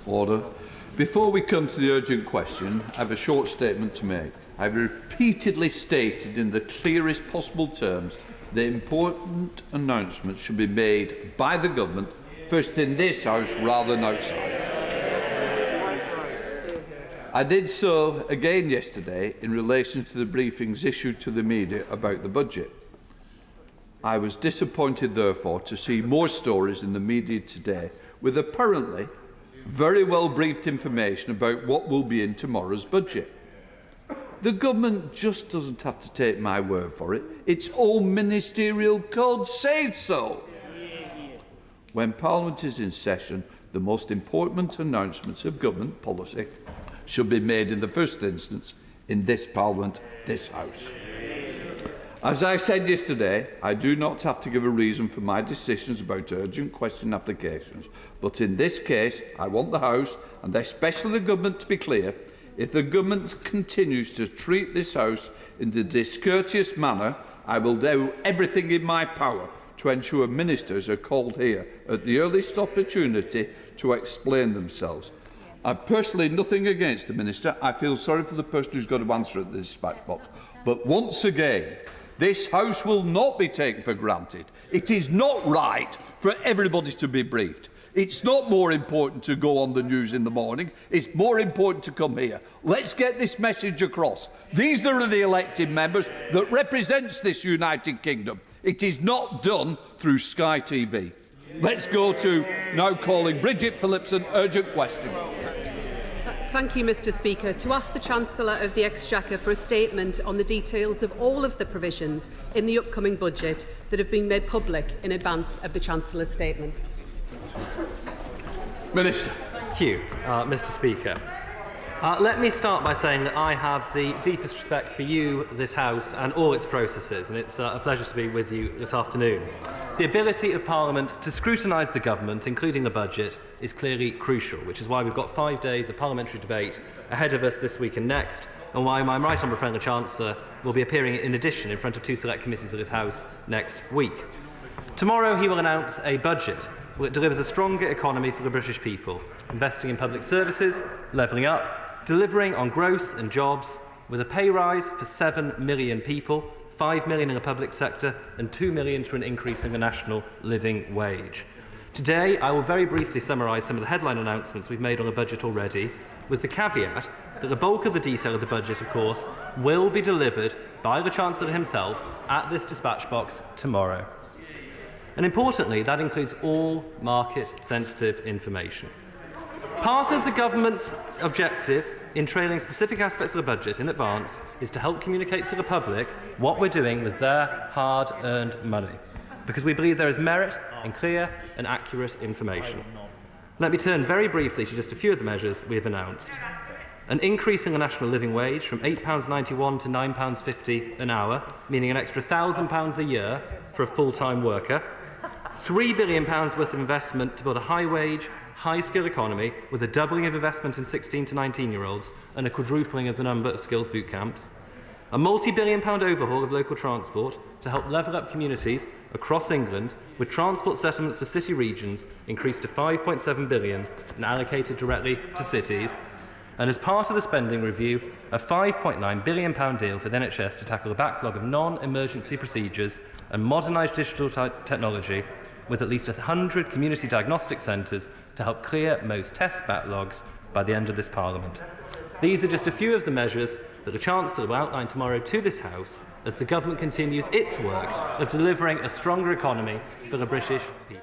Order. Before we come to the urgent question, I have a short statement to make. I have repeatedly stated in the clearest possible terms that important announcements should be made by the government, first in this House rather than outside. I did so again yesterday in relation to the briefings issued to the media about the budget. I was disappointed, therefore, to see more stories in the media today with apparently very well briefed information about what will be in tomorrow's budget. The government just doesn't have to take my word for it. Its own ministerial code says so. When Parliament is in session, the most important announcements of government policy should be made in the first instance in this Parliament, this House. As I said yesterday, I do not have to give a reason for my decisions about urgent question applications, but in this case, I want the House, and especially the government, to be clear. If the government continues to treat this House in a discourteous manner, I will do everything in my power to ensure ministers are called here at the earliest opportunity to explain themselves. I've personally nothing against the Minister. I feel sorry for the person who's got to answer at the dispatch box. But once again, this House will not be taken for granted. It is not right for everybody to be briefed. It's not more important to go on the news in the morning. It's more important to come here. Let's get this message across. These are the elected members that represents this United Kingdom. It is not done through Sky TV. Let's go to now calling Bridget Phillipson, urgent question. Thank you, Mr Speaker. To ask the Chancellor of the Exchequer for a statement on the details of all of the provisions in the upcoming budget that have been made public in advance of the Chancellor's statement. Minister. Thank you, Mr Speaker. Let me start by saying that I have the deepest respect for you, this House, and all its processes, and it's a pleasure to be with you this afternoon. The ability of Parliament to scrutinise the government, including the budget, is clearly crucial, which is why we've got 5 days of parliamentary debate ahead of us this week and next, and why my right honourable friend the Chancellor will be appearing in addition in front of 2 select committees of this House next week. Tomorrow he will announce a budget that delivers a stronger economy for the British people, investing in public services, levelling up, delivering on growth and jobs, with a pay rise for 7 million people, 5 million in the public sector and 2 million through an increase in the national living wage. Today, I will very briefly summarise some of the headline announcements we've made on the budget already, with the caveat that the bulk of the detail of the budget, of course, will be delivered by the Chancellor himself at this dispatch box tomorrow. And importantly, that includes all market-sensitive information. Part of the government's objective in trailing specific aspects of the budget in advance is to help communicate to the public what we're doing with their hard-earned money, because we believe there is merit in clear and accurate information. Let me turn very briefly to just a few of the measures we have announced. An increase in the national living wage from £8.91 to £9.50 an hour, meaning an extra £1,000 a year for a full-time worker. £3 billion worth of investment to build a high-wage, high-skill economy with a doubling of investment in 16 to 19-year-olds and a quadrupling of the number of skills boot camps. A multi-billion-pound overhaul of local transport to help level up communities across England, with transport settlements for city regions increased to £5.7 billion and allocated directly to cities. And as part of the spending review, a £5.9 billion deal for the NHS to tackle the backlog of non-emergency procedures and modernise digital technology, with at least 100 community diagnostic centres to help clear most test backlogs by the end of this Parliament. These are just a few of the measures that the Chancellor will outline tomorrow to this House as the government continues its work of delivering a stronger economy for the British people.